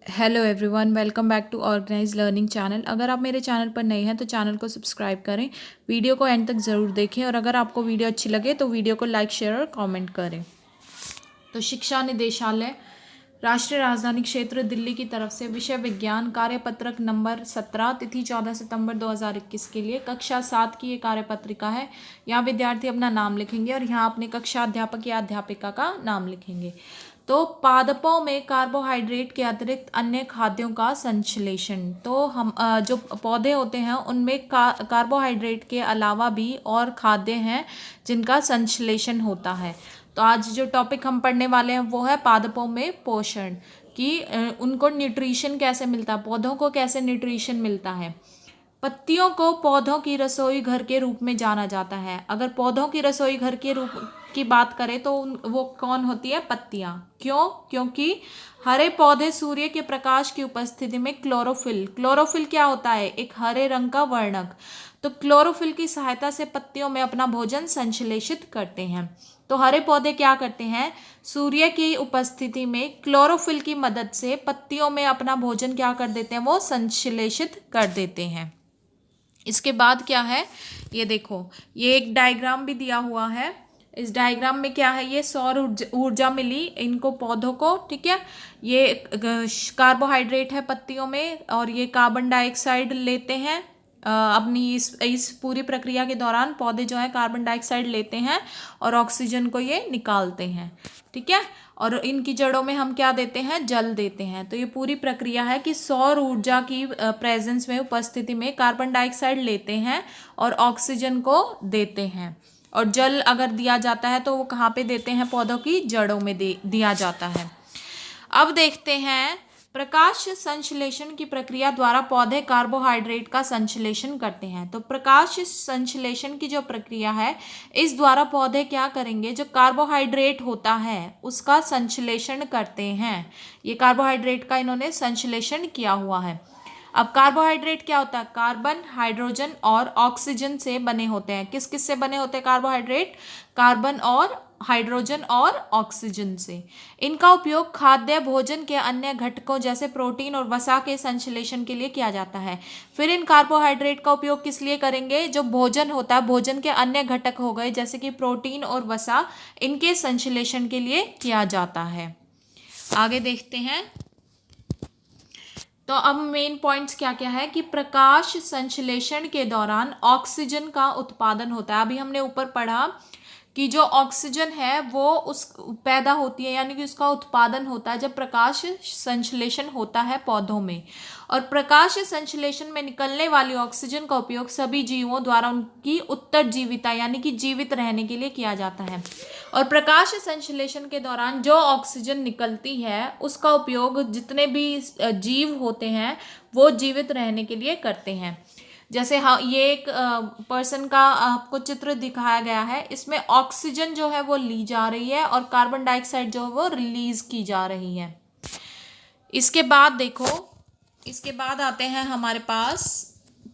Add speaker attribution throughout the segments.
Speaker 1: Hello everyone, welcome back to organise learning channel. अगर आप मेरे चैनल पर नए हैं तो चैनल को सब्सक्राइब करें, वीडियो को एंड तक ज़रूर देखें और अगर आपको वीडियो अच्छी लगे तो वीडियो को लाइक, शेयर और कमेंट करें। तो शिक्षा निदेशालय, राष्ट्रीय राजधानी क्षेत्र दिल्ली की तरफ से विषय विज्ञान कार्यपत्रक नंबर 17, तिथि 14 सितंबर 2021 के लिए कक्षा 7 की ये कार्यपत्रिका है। यहाँ विद्यार्थी अपना नाम लिखेंगे और यहाँ अपने कक्षा अध्यापक या अध्यापिका का नाम लिखेंगे। तो पादपों में कार्बोहाइड्रेट के अतिरिक्त अन्य खाद्यों का संश्लेषण। तो हम जो पौधे होते हैं उनमें कार्बोहाइड्रेट के अलावा भी और खाद्य हैं जिनका संश्लेषण होता है। तो आज जो टॉपिक हम पढ़ने वाले हैं वो है पादपों में पोषण, कि उनको न्यूट्रिशन कैसे मिलता है, पौधों को कैसे न्यूट्रिशन मिलता है। पत्तियों को पौधों की रसोई घर के रूप में जाना जाता है। अगर पौधों की रसोई घर के रूप की बात करें तो वो कौन होती है? पत्तियां। क्यों? क्योंकि हरे पौधे सूर्य के प्रकाश की उपस्थिति में क्लोरोफिल क्या होता है? एक हरे रंग का वर्णक। तो क्लोरोफिल की सहायता से पत्तियों में अपना भोजन संश्लेषित करते हैं। तो हरे पौधे क्या करते हैं? सूर्य की उपस्थिति में क्लोरोफिल की मदद से पत्तियों में अपना भोजन क्या कर देते हैं? वो संश्लेषित कर देते हैं। इसके बाद क्या है, ये देखो, ये एक डायग्राम भी दिया हुआ है। इस डायग्राम में क्या है? ये सौर ऊर्जा मिली इनको पौधों को, ठीक है। ये कार्बोहाइड्रेट है पत्तियों में और ये कार्बन डाइऑक्साइड लेते हैं। अपनी इस पूरी प्रक्रिया के दौरान पौधे जो है कार्बन डाइऑक्साइड लेते हैं और ऑक्सीजन को ये निकालते हैं, ठीक है। और इनकी जड़ों में हम क्या देते हैं? जल देते हैं। तो ये पूरी प्रक्रिया है कि सौर ऊर्जा की प्रेजेंस में, उपस्थिति में कार्बन डाइऑक्साइड लेते हैं और ऑक्सीजन को देते हैं। और जल अगर दिया जाता है तो वो कहाँ पे देते हैं? पौधों की जड़ों में दिया जाता है। अब देखते हैं, प्रकाश संश्लेषण की प्रक्रिया द्वारा पौधे कार्बोहाइड्रेट का संश्लेषण करते हैं। तो प्रकाश संश्लेषण की जो प्रक्रिया है, इस द्वारा पौधे क्या करेंगे? जो कार्बोहाइड्रेट होता है उसका संश्लेषण करते हैं। ये कार्बोहाइड्रेट का इन्होंने संश्लेषण किया हुआ है। अब कार्बोहाइड्रेट क्या होता है? कार्बन, हाइड्रोजन और ऑक्सीजन से बने होते हैं। किस किस से बने होते हैं कार्बोहाइड्रेट? कार्बन और हाइड्रोजन और ऑक्सीजन से। इनका उपयोग खाद्य भोजन के अन्य घटकों जैसे प्रोटीन और वसा के संश्लेषण के लिए किया जाता है। फिर इन कार्बोहाइड्रेट का उपयोग किस लिए करेंगे? जो भोजन होता है, भोजन के अन्य घटक हो गए जैसे कि प्रोटीन और वसा, इनके संश्लेषण के लिए किया जाता है। आगे देखते हैं। तो अब मेन पॉइंट्स क्या क्या है कि प्रकाश संश्लेषण के दौरान ऑक्सीजन का उत्पादन होता है। अभी हमने ऊपर पढ़ा कि जो ऑक्सीजन है वो उस पैदा होती है, यानी कि उसका उत्पादन होता है जब प्रकाश संश्लेषण होता है पौधों में। और प्रकाश संश्लेषण में निकलने वाली ऑक्सीजन का उपयोग सभी जीवों द्वारा उनकी उत्तरजीविता यानी कि जीवित रहने के लिए किया जाता है। और प्रकाश संश्लेषण के दौरान जो ऑक्सीजन निकलती है उसका उपयोग जितने भी जीव होते हैं वो जीवित रहने के लिए करते हैं। जैसे हाँ, ये एक पर्सन का आपको चित्र दिखाया गया है। इसमें ऑक्सीजन जो है वो ली जा रही है और कार्बन डाइऑक्साइड जो है वो रिलीज की जा रही है। इसके बाद देखो, इसके बाद आते हैं हमारे पास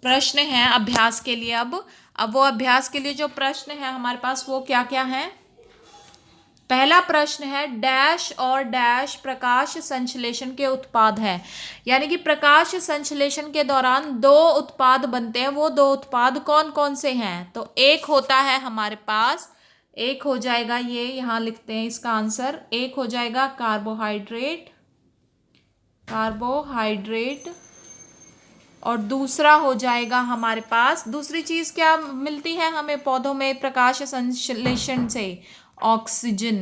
Speaker 1: प्रश्न हैं अभ्यास के लिए। अब वो अभ्यास के लिए जो प्रश्न है हमारे पास वो क्या क्या है? पहला प्रश्न है, डैश और डैश प्रकाश संश्लेषण के उत्पाद हैं। यानी कि प्रकाश संश्लेषण के दौरान दो उत्पाद बनते हैं। वो दो उत्पाद कौन कौन से हैं? तो एक होता है हमारे पास, एक हो जाएगा, ये यहाँ लिखते हैं इसका आंसर, एक हो जाएगा कार्बोहाइड्रेट, और दूसरा हो जाएगा हमारे पास, दूसरी चीज क्या मिलती है हमें पौधों में प्रकाश संश्लेषण से? ऑक्सीजन।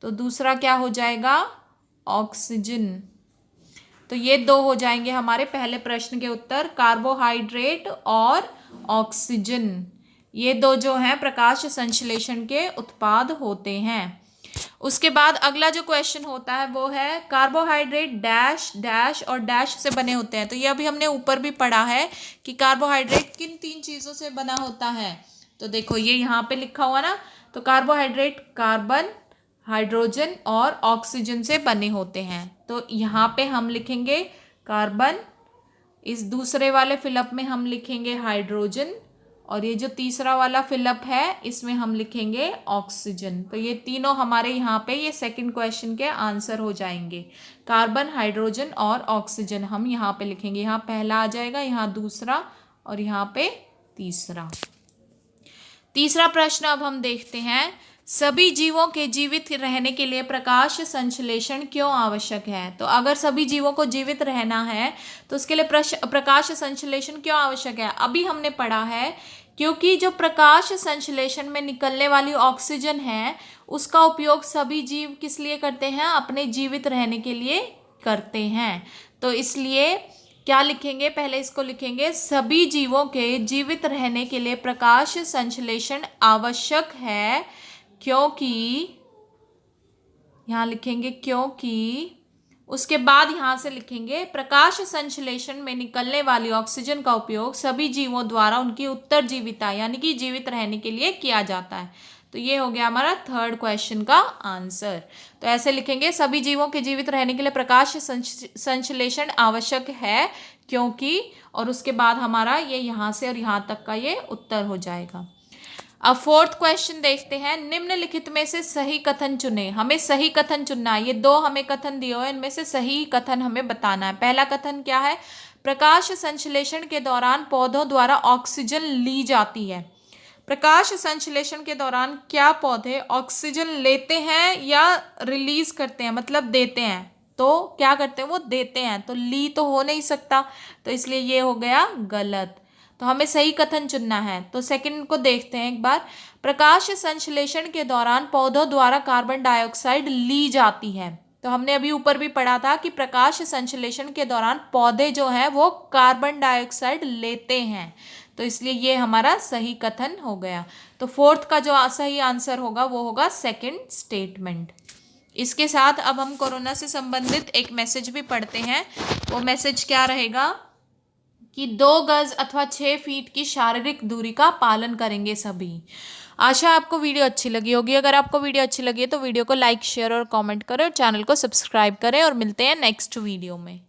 Speaker 1: तो दूसरा क्या हो जाएगा? ऑक्सीजन। तो ये दो हो जाएंगे हमारे पहले प्रश्न के उत्तर, कार्बोहाइड्रेट और ऑक्सीजन। ये दो जो हैं प्रकाश संश्लेषण के उत्पाद होते हैं। उसके बाद अगला जो क्वेश्चन होता है वो है, कार्बोहाइड्रेट डैश डैश और डैश से बने होते हैं। तो ये अभी हमने ऊपर भी पढ़ा है कि कार्बोहाइड्रेट किन तीन चीज़ों से बना होता है। तो देखो ये यहाँ पे लिखा हुआ ना, तो कार्बोहाइड्रेट कार्बन, हाइड्रोजन और ऑक्सीजन से बने होते हैं। तो यहाँ पे हम लिखेंगे कार्बन, इस दूसरे वाले फिलअप में हम लिखेंगे हाइड्रोजन और ये जो तीसरा वाला फिलअप है इसमें हम लिखेंगे ऑक्सीजन। तो ये तीनों हमारे यहाँ पे ये सेकंड क्वेश्चन के आंसर हो जाएंगे। कार्बन, हाइड्रोजन और ऑक्सीजन हम यहाँ पे लिखेंगे। यहाँ पहला आ जाएगा, यहाँ दूसरा और यहाँ पे तीसरा। तीसरा प्रश्न अब हम देखते हैं, सभी जीवों के जीवित रहने के लिए प्रकाश संश्लेषण क्यों आवश्यक है। तो अगर सभी जीवों को जीवित रहना है तो उसके लिए प्रकाश संश्लेषण क्यों आवश्यक है। अभी हमने पढ़ा है क्योंकि जो प्रकाश संश्लेषण में निकलने वाली ऑक्सीजन है उसका उपयोग सभी जीव किस लिए करते हैं, अपने जीवित रहने के लिए करते हैं। तो इसलिए क्या लिखेंगे, पहले इसको लिखेंगे, सभी जीवों के जीवित रहने के लिए प्रकाश संश्लेषण आवश्यक है क्योंकि, यहाँ लिखेंगे क्योंकि, उसके बाद यहाँ से लिखेंगे प्रकाश संश्लेषण में निकलने वाली ऑक्सीजन का उपयोग सभी जीवों द्वारा उनकी उत्तरजीविता यानी कि जीवित रहने के लिए किया जाता है। तो ये हो गया हमारा थर्ड क्वेश्चन का आंसर। तो ऐसे लिखेंगे, सभी जीवों के जीवित रहने के लिए प्रकाश संश्लेषण आवश्यक है क्योंकि, और उसके बाद हमारा ये यहाँ से और यहाँ तक का ये उत्तर हो जाएगा। अब फोर्थ क्वेश्चन देखते हैं, निम्नलिखित में से सही कथन चुने। हमें सही कथन चुनना है। ये दो हमें कथन दिए हुए हैं, इनमें से सही कथन हमें बताना है। पहला कथन क्या है, प्रकाश संश्लेषण के दौरान पौधों द्वारा ऑक्सीजन ली जाती है। प्रकाश संश्लेषण के दौरान क्या पौधे ऑक्सीजन लेते हैं या रिलीज करते हैं, मतलब देते हैं। तो क्या करते हैं, वो देते हैं, तो ली तो हो नहीं सकता, तो इसलिए ये हो गया गलत। तो हमें सही कथन चुनना है। तो सेकंड को देखते हैं एक बार, प्रकाश संश्लेषण के दौरान पौधों द्वारा कार्बन डाइऑक्साइड ली जाती है। तो हमने अभी ऊपर भी पढ़ा था कि प्रकाश संश्लेषण के दौरान पौधे जो हैं वो कार्बन डाइऑक्साइड लेते हैं, तो इसलिए ये हमारा सही कथन हो गया। तो फोर्थ का जो सही आंसर होगा वो होगा सेकंड स्टेटमेंट। इसके साथ अब हम कोरोना से संबंधित एक मैसेज भी पढ़ते हैं। वो मैसेज क्या रहेगा कि 2 गज अथवा 6 फीट की शारीरिक दूरी का पालन करेंगे सभी। आशा आपको वीडियो अच्छी लगी होगी। अगर आपको वीडियो अच्छी लगी है तो वीडियो को लाइक, शेयर और कमेंट करें और चैनल को सब्सक्राइब करें, और मिलते हैं नेक्स्ट वीडियो में।